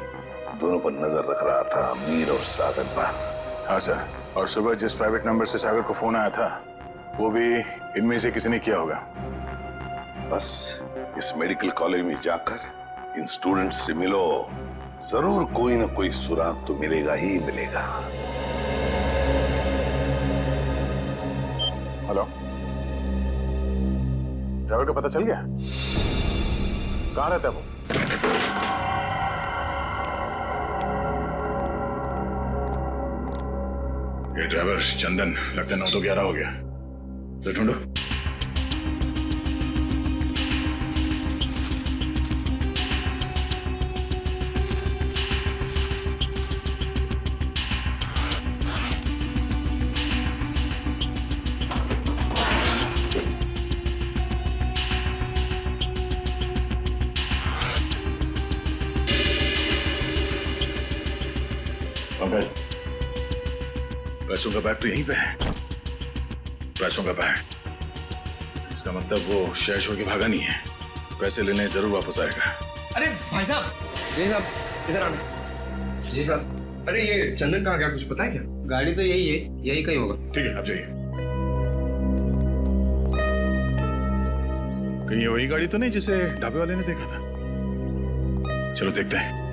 दोनों पर नजर रख रहा था, मीर और सागर पर। हाँ सर, और सुबह जिस प्राइवेट नंबर से सागर को फोन आया था वो भी इनमें से किसी ने किया होगा। बस इस मेडिकल कॉलेज में जाकर इन स्टूडेंट्स से मिलो, जरूर कोई ना कोई सुराग तो मिलेगा ही मिलेगा। हेलो, ड्राइवर का पता चल गया? कहाँ रहता है वो? ये ड्राइवर चंदन लगता है 9 तो 11 हो गया। तो ढूंढो। पंकज, पैसों का बैग तो यहीं पे है। पैसों का बैग, इसका मतलब वो शहर छोड़ के भागा नहीं है। पैसे लेने जरूर वापस आएगा। अरे भाई साहब, जी साहब इधर आना। जी साहब, अरे ये चंदन कहाँ गया, कुछ पता है क्या? गाड़ी तो यही है, यही कहीं होगा। ठीक है, आप जाइए। कहीं ये वही गाड़ी तो नहीं जिसे ढाबे वाले ने देखा था? चलो देखते हैं।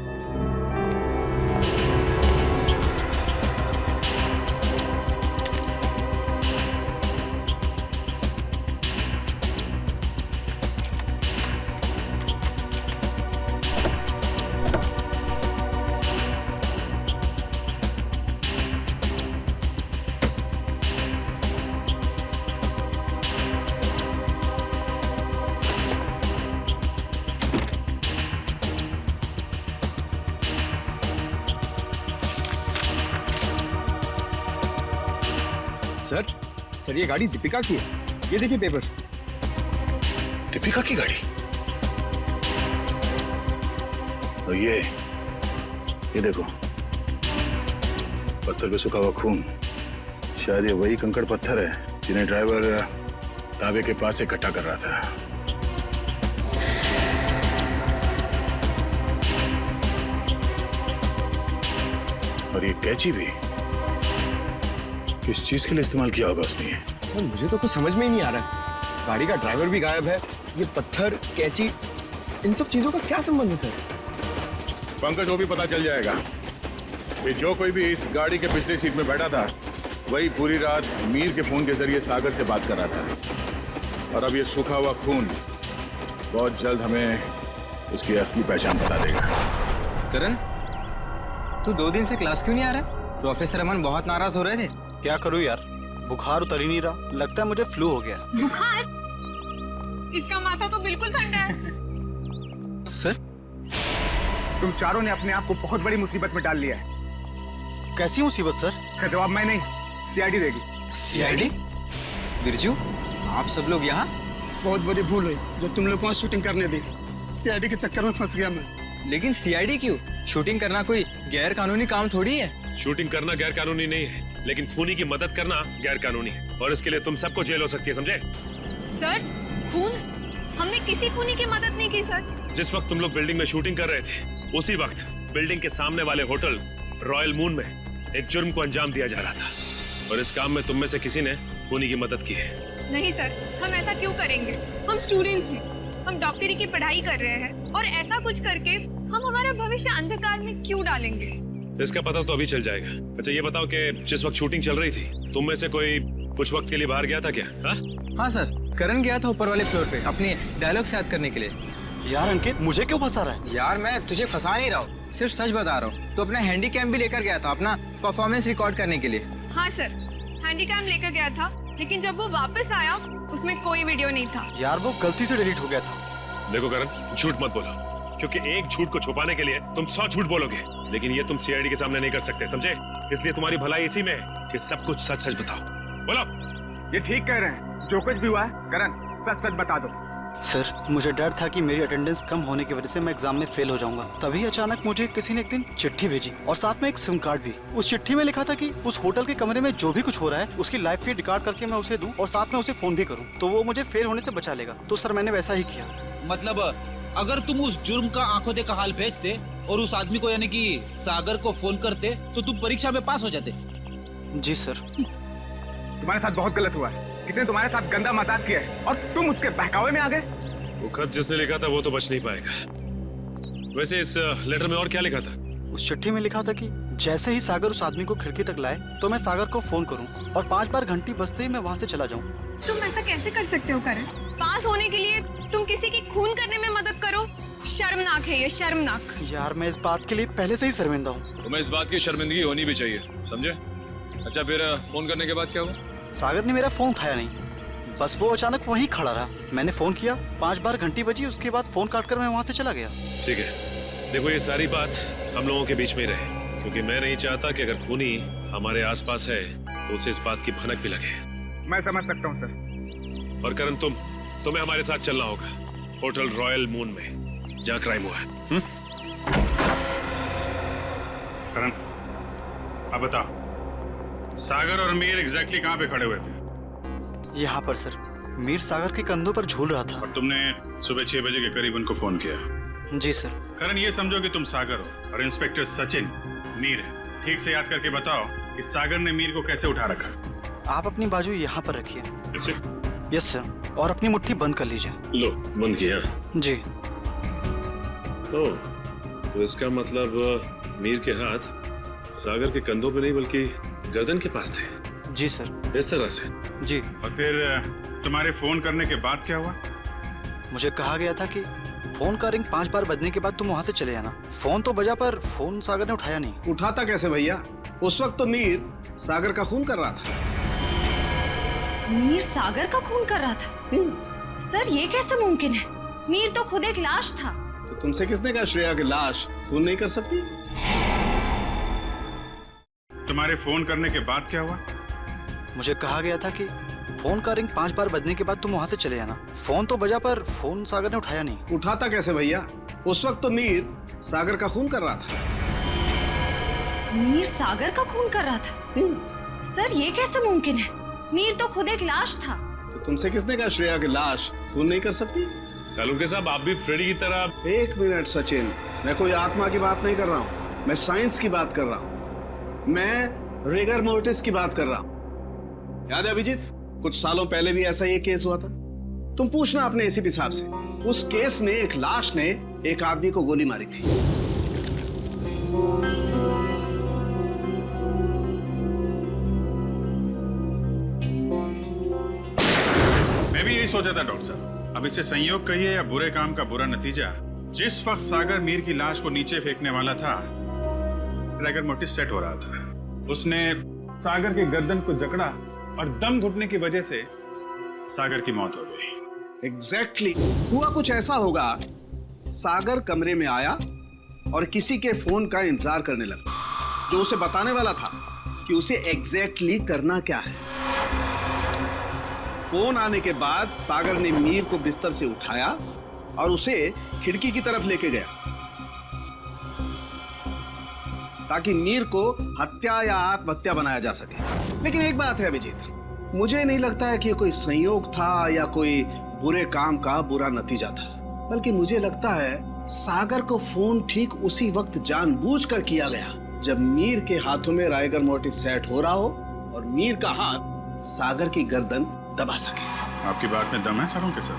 सर ये गाड़ी दीपिका की है, ये देखिए पेपर। दीपिका की गाड़ी? और ये देखो, पत्थर पे सूखा हुआ खून। शायद ये वही कंकड़ पत्थर है जिन्हें ड्राइवर ढाबे के पास इकट्ठा कर रहा था। और ये कैची भी किस चीज के लिए इस्तेमाल किया होगा उसने? सर मुझे तो कुछ समझ में ही नहीं आ रहा है। गाड़ी का ड्राइवर भी गायब है, ये पत्थर, कैची, इन सब चीजों का क्या संबंध है सर? पंकज, वो भी पता चल जाएगा कि जो कोई भी इस गाड़ी के पिछले सीट में बैठा था वही पूरी रात मीर के फोन के जरिए सागर से बात कर रहा था। और अब ये सूखा हुआ खून बहुत जल्द हमें उसकी असली पहचान बता देगा। करण, तू 2 दिन से क्लास क्यों नहीं आ रहा? प्रोफेसर अमन बहुत नाराज हो रहे थे। क्या करूं यार, बुखार उतर ही नहीं रहा, लगता है मुझे फ्लू हो गया। बुखार? इसका माथा तो बिल्कुल ठंडा है। सर, तुम चारों ने अपने आप को बहुत बड़ी मुसीबत में डाल लिया है। कैसी मुसीबत सर? का जवाब मैं नहीं, सीआईडी देगी। सीआईडी? बिरजू, आप सब लोग यहाँ? बहुत बड़ी भूल हुई जो तुम लोग को शूटिंग करने दी। सीआईडी के चक्कर में फंस गया मैं। लेकिन सीआईडी क्यों? शूटिंग करना कोई गैर कानूनी काम थोड़ी है। शूटिंग करना गैर कानूनी नहीं है, लेकिन खूनी की मदद करना गैर कानूनी है, और इसके लिए तुम सबको जेल हो सकती है, समझे? सर, खून? हमने किसी खूनी की मदद नहीं की सर। जिस वक्त तुम लोग बिल्डिंग में शूटिंग कर रहे थे, उसी वक्त बिल्डिंग के सामने वाले होटल रॉयल मून में एक जुर्म को अंजाम दिया जा रहा था, और इस काम में तुम में से किसी ने खूनी की मदद की है। नहीं सर, हम ऐसा क्यों करेंगे? हम स्टूडेंट्स हैं, हम डॉक्टरी की पढ़ाई कर रहे हैं, और ऐसा कुछ करके हम हमारा भविष्य अंधकार में क्यों डालेंगे? इसका पता तो अभी चल जाएगा। अच्छा ये बताओ कि जिस वक्त शूटिंग चल रही थी, तुम में से कोई कुछ वक्त के लिए बाहर गया था क्या? हाँ सर, करण गया था ऊपर वाले फ्लोर पे अपनी डायलॉग्स याद करने के लिए। यार अंकित, मुझे क्यों फंसा रहा है? यार मैं तुझे फंसा नहीं रहा हूँ, सिर्फ सच बता रहा हूँ। तो अपना हैंडीकैम भी लेकर गया था अपना परफॉर्मेंस रिकॉर्ड करने के लिए। हाँ सर, हैंडीकैम लेकर गया था, लेकिन जब वो वापस आया उसमें कोई वीडियो नहीं था। यार वो गलती से डिलीट हो गया था। देखो करण, झूठ मत बोलो, क्योंकि एक झूठ को छुपाने के लिए तुम 100 झूठ बोलोगे, लेकिन ये तुम सीआईडी के सामने नहीं कर सकते, समझे? इसलिए तुम्हारी भलाई इसी में है कि सब कुछ सच सच बताओ। बोलो। ये ठीक कह रहे हैं, जो कुछ भी हुआ है करण सच सच बता दो। सर, मुझे डर था कि मेरी अटेंडेंस कम होने की वजह से मैं एग्जाम में फेल हो जाऊंगा। तभी अचानक मुझे किसी ने एक दिन चिट्ठी भेजी, और साथ में एक सिम कार्ड भी। उस चिट्ठी में लिखा था कि उस होटल के कमरे में जो भी कुछ हो रहा है उसकी लाइव फीड रिकॉर्ड करके मैं उसे दूं, और साथ में उसे फोन भी करूं, तो वो मुझे फेल होने से बचा लेगा। तो सर मैंने वैसा ही किया। मतलब अगर तुम उस जुर्म का आंखों देखा हाल भेजते और उस आदमी को यानी कि सागर को फोन करते, तो तुम परीक्षा में पास हो जाते। जी सर। तुम्हारे साथ बहुत गलत हुआ है, किसी ने तुम्हारे साथ गंदा मजाक किया है और तुम उसके बहकावे में आ गए। वो खत जिसने लिखा था वो तो बच नहीं पाएगा। वैसे इस लेटर में और क्या लिखा था? उस चिट्ठी में लिखा था कि जैसे ही सागर उस आदमी को खिड़की तक लाए तो मैं सागर को फोन करूं, और 5 बार घंटी बजते ही मैं वहां से चला जाऊं। तुम ऐसा कैसे कर सकते हो करण? पास होने के लिए तुम किसी की खून करने में मदद करो? शर्मनाक है ये, शर्मनाक। यार मैं इस बात के लिए पहले से ही शर्मिंदा हूँ। तुम्हें इस बात की शर्मिंदगी होनी भी चाहिए, समझे? अच्छा फिर फोन करने के बाद क्या हुआ? सागर ने मेरा फोन उठाया नहीं, बस वो अचानक वहीं खड़ा रहा। मैंने फोन किया, 5 बार घंटी बजी, उसके बाद फोन काट कर मैं वहाँ से चला गया। ठीक है, देखो ये सारी बात हम लोगों के बीच में ही रहे, क्योंकि मैं नहीं चाहता कि अगर खूनी हमारे आसपास है तो उसे इस बात की भनक भी लगे। मैं समझ सकता हूँ सर। और करण, तुम्हें हमारे साथ चलना होगा होटल रॉयल मून में, जहाँ क्राइम हुआ है। करण, अब बताओ, सागर और मीर एग्जैक्टली कहाँ पे खड़े हुए थे? यहाँ पर सर। मीर सागर के कंधों पर झूल रहा था। और तुमने सुबह 6 बजे के करीब उनको फोन किया? जी सर। करण, ये समझो कि तुम सागर हो और इंस्पेक्टर सचिन मीर है। ठीक से याद करके बताओ कि सागर ने मीर को कैसे उठा रखा? आप अपनी बाजू यहाँ पर रखिए। इसे? यस सर, और अपनी मुट्ठी बंद कर लीजिए। लो, बंद किया? जी। ओह, तो इसका मतलब मीर के हाथ सागर के कंधों पे नहीं बल्कि गर्दन के पास थे। जी सर। इस तरह से? जी। और फिर तुम्हारे फोन करने के बाद क्या हुआ? मुझे कहा गया था कि फोन का रिंग 5 बार बजने के बाद तुम वहाँ से चले जाना। फोन तो बजा पर फोन सागर ने उठाया नहीं। उठाता कैसे भैया? उस वक्त तो मीर सागर का खून कर रहा था। मीर सागर का खून कर रहा था? सर ये कैसे मुमकिन है? मीर तो खुद एक लाश था। तो तुमसे किसने कहा श्रेया की लाश खून नहीं कर सकती? तुम्हारे फोन करने के बाद क्या हुआ? मुझे कहा गया था कि फोन का रिंग 5 बार बजने के बाद तुम वहाँ से चले जाना। फोन तो बजा पर फोन सागर ने उठाया नहीं। उठाता कैसे भैया? उस वक्त तो मीर सागर का खून कर रहा था। मीर सागर का खून कर रहा था? सर ये कैसे मुमकिन है? मीर तो खुद एक लाश था। तो तुमसे किसने कहा श्रेया की लाश खून नहीं कर सकती? सालुंके साहब, आप भी फ्रेडी की तरह। 1 मिनट सचिन, मैं कोई आत्मा की बात नहीं कर रहा हूँ, मैं साइंस की बात कर रहा हूँ। मैं रिगर मोर्टिस की बात कर रहा हूं। याद है अभिजीत, कुछ सालों पहले भी ऐसा ही केस हुआ था। तुम पूछना अपने एसीपी साहब से। उस केस में एक लाश ने एक आदमी को गोली मारी थी। मैं भी यही सोचा था डॉक्टर साहब। अब इसे संयोग कहिए या बुरे काम का बुरा नतीजा, जिस वक्त सागर मीर की लाश को नीचे फेंकने वाला था, रिगर मोर्टिस सेट हो रहा था। उसने सागर के गर्दन को जकड़ा और दम घुटने की वजह से सागर की मौत हो गई। एग्जैक्टली हुआ कुछ ऐसा होगा, सागर कमरे में आया और किसी के फोन का इंतजार करने लगा, जो उसे बताने वाला था कि उसे एग्जैक्टली करना क्या है। फोन आने के बाद सागर ने मीर को बिस्तर से उठाया और उसे खिड़की की तरफ लेके गया, ताकि मीर को हत्या या आत्महत्या बनाया जा सके। लेकिन एक बात है अभिजीत, मुझे नहीं लगता है कि ये कोई संयोग था या कोई बुरे काम का बुरा नतीजा था, बल्कि मुझे लगता है सागर को फोन ठीक उसी वक्त जानबूझकर किया गया जब मीर के हाथों में राइगर मोर्टिस सेट हो रहा हो और मीर का हाथ सागर की गर्दन दबा सके। आपकी बात में दम है सरों के सर,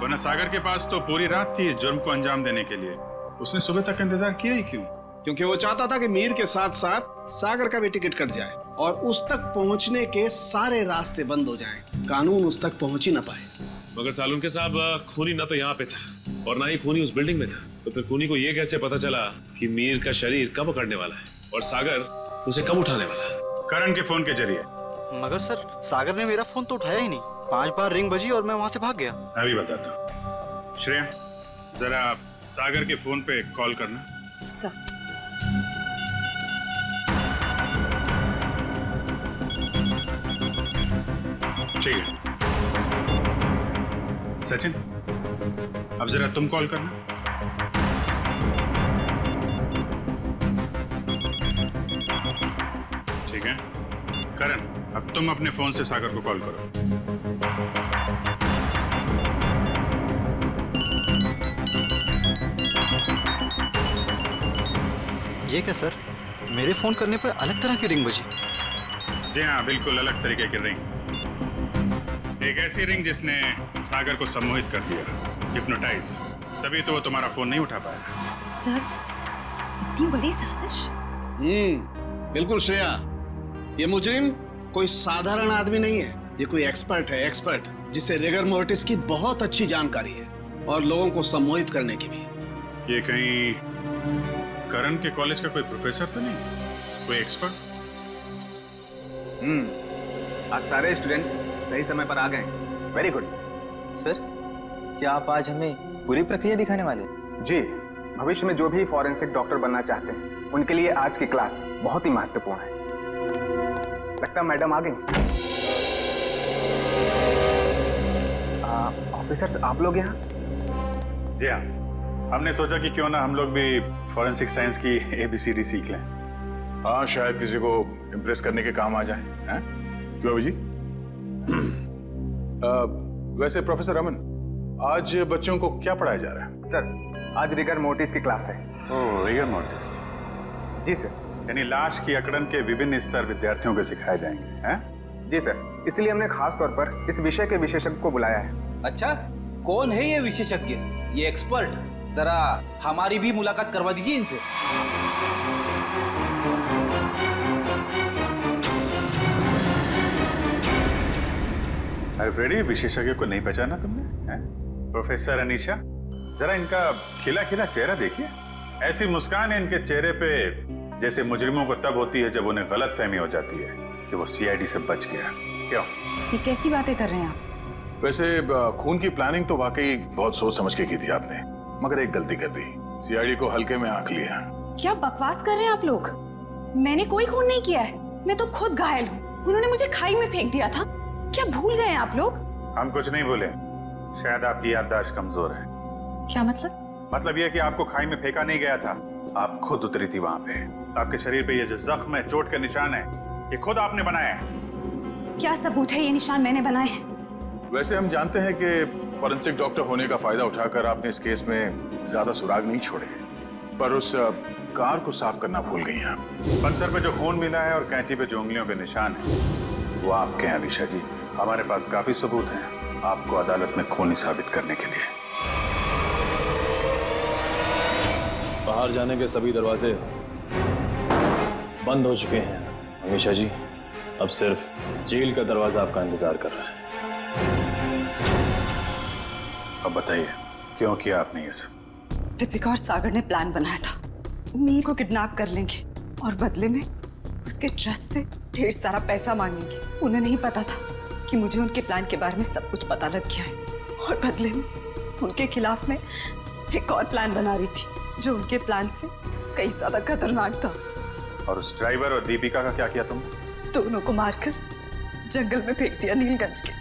वरना सागर के पास तो पूरी रात थी इस जुर्म को अंजाम देने के लिए। उसने सुबह तक इंतजार किया ही क्यों? क्योंकि वो चाहता था कि मीर के साथ साथ सागर का भी टिकट कट जाए और उस तक पहुंचने के सारे रास्ते बंद हो जाएं, कानून उस तक पहुंच ही ना पाए। मगर सालुन के साहब, खूनी ना तो यहाँ पे था और ना ही खूनी उस बिल्डिंग में था, तो फिर खूनी को ये कैसे पता चला कि मीर का शरीर कब पकड़ने वाला है और सागर उसे कब उठाने वाला है? करण के फोन के जरिए। मगर सर, सागर ने मेरा फोन तो उठाया ही नहीं। 5 बार रिंग बजी और मैं वहां से भाग गया। मैं भी बताता हूँ। श्रेया, जरा सागर के फोन पे कॉल करना। सर। ठीक है सचिन, अब जरा तुम कॉल करना। ठीक है करण, अब तुम अपने फोन से सागर को कॉल करो। ये क्या सर, मेरे फोन करने पर अलग तरह की रिंग बजी? जी हाँ, बिल्कुल अलग तरीके की रिंग। एक ऐसी रिंग जिसने सागर को सम्मोहित कर दिया, हिप्नोटाइज। तभी तो वो तुम्हारा फोन नहीं उठा पाया। सर, इतनी बड़ी साजिश? बिल्कुल श्रेया, ये मुजरिम कोई साधारण आदमी नहीं है। ये कोई एक्सपर्ट है, एक्सपर्ट जिसे रिगर मोर्टिस की बहुत अच्छी जानकारी है और लोगों को सम्मोहित करने की भी। ये कहीं करण के कॉलेज का कोई प्रोफेसर तो नहीं, कोई एक्सपर्ट? आज सारे स्टूडेंट्स सही समय पर आ गए। Very good sir. क्या आप आज हमें पूरी प्रक्रिया दिखाने वाले? जी, भविष्य में जो भी फॉरेंसिक डॉक्टर बनना चाहते हैं उनके लिए आज की क्लास बहुत ही महत्वपूर्ण है। लगता मैडम आ गई। ऑफिसर्स, आप लोग यहाँ? जी हाँ, हमने सोचा कि क्यों ना हम लोग भी फॉरेंसिक साइंस की ABCD सीख लें। हाँ, शायद किसी को इम्प्रेस करने के काम आ जाए। हैं? क्यों अभी जी? वैसे प्रोफेसर रमन, आज बच्चों को क्या पढ़ाया जा रहा है? सर, आज रिगर मोर्टिस की क्लास है। ओह, रिगर मोर्टिस। जी सर। यानी लाश की अकड़न के विभिन्न स्तर विद्यार्थियों को सिखाए जाएंगे, हैं? जी सर, इसलिए हमने खास तौर पर इस विषय के विशेषज्ञ को बुलाया है। अच्छा, कौन है ये विशेषज्ञ, ये एक्सपर्ट? जरा हमारी भी मुलाकात करवा दीजिए इनसे। अरे फ्रेडी, विशेषज्ञ को नहीं पहचाना तुमने? हैं? प्रोफेसर अनीशा, जरा इनका खिला खिला चेहरा देखिए। ऐसी मुस्कान है इनके चेहरे पे जैसे मुजरिमों को तब होती है जब उन्हें गलतफहमी हो जाती है कि वो CID से बच गया। क्यों? ये कैसी बातें कर रहे हैं आप? वैसे खून की प्लानिंग तो वाकई बहुत सोच समझ के की थी आपने, मगर एक गलती कर दी, CID को हल्के में आंक लिया। क्या बकवास कर रहे हैं आप लोग? मैंने कोई खून नहीं किया है, मैं तो खुद घायल हूँ। उन्होंने मुझे खाई में फेंक दिया था। क्या भूल गए हैं आप लोग? हम कुछ नहीं भूले, शायद आपकी याददाश्त कमजोर है। क्या मतलब? मतलब यह कि आपको खाई में फेंका नहीं गया था, आप खुद उतरी थी वहां पे। आपके शरीर पे ये जो जख्म है, चोट के निशान है, ये खुद आपने बनाया है। क्या सबूत है ये निशान मैंने बनाए हैं? वैसे हम जानते हैं कि फॉरेंसिक डॉक्टर होने का फायदा उठाकर आपने इस केस में ज्यादा सुराग नहीं छोड़े, पर उस कार को साफ करना भूल गई आप। पत्थर पे जो खून मिला है और कैंची पे जो उंगलियों पे निशान है वो आपके हैं अलीशा जी। हमारे पास काफी सबूत हैं आपको अदालत में खूनी साबित करने के लिए। बाहर जाने के सभी दरवाजे बंद हो चुके हैं अमीशा जी। अब सिर्फ जेल का दरवाजा आपका इंतजार कर रहा है। अब बताइए क्यों किया आपने ये सब? दीपिका और सागर ने प्लान बनाया था मीर को किडनैप कर लेंगे और बदले में उसके ट्रस्ट से ढेर सारा पैसा मांगेंगे। उन्हें नहीं पता था कि मुझे उनके प्लान के बारे में सब कुछ पता लग गया है और बदले में उनके खिलाफ मैं एक और प्लान बना रही थी जो उनके प्लान से कई ज्यादा खतरनाक था। और उस ड्राइवर और दीपिका का क्या किया तुम? दोनों को मारकर जंगल में फेंक दिया नीलगंज के।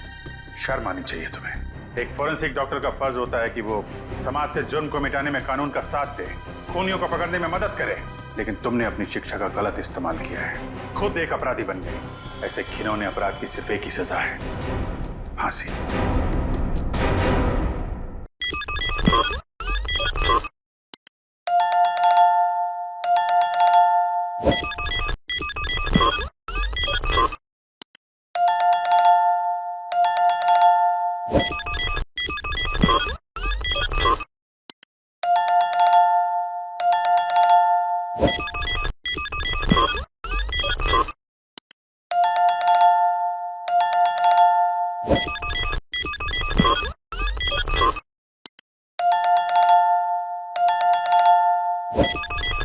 शर्म आनी चाहिए तुम्हें। एक फोरेंसिक डॉक्टर का फर्ज होता है कि वो समाज से जुर्म को मिटाने में कानून का साथ दे, खूनियों को पकड़ने में मदद करे, लेकिन तुमने अपनी शिक्षा का गलत इस्तेमाल किया है। खुद एक अपराधी बन गई। ऐसे घिनौने अपराध की सिर्फ एक ही सजा है, फांसी।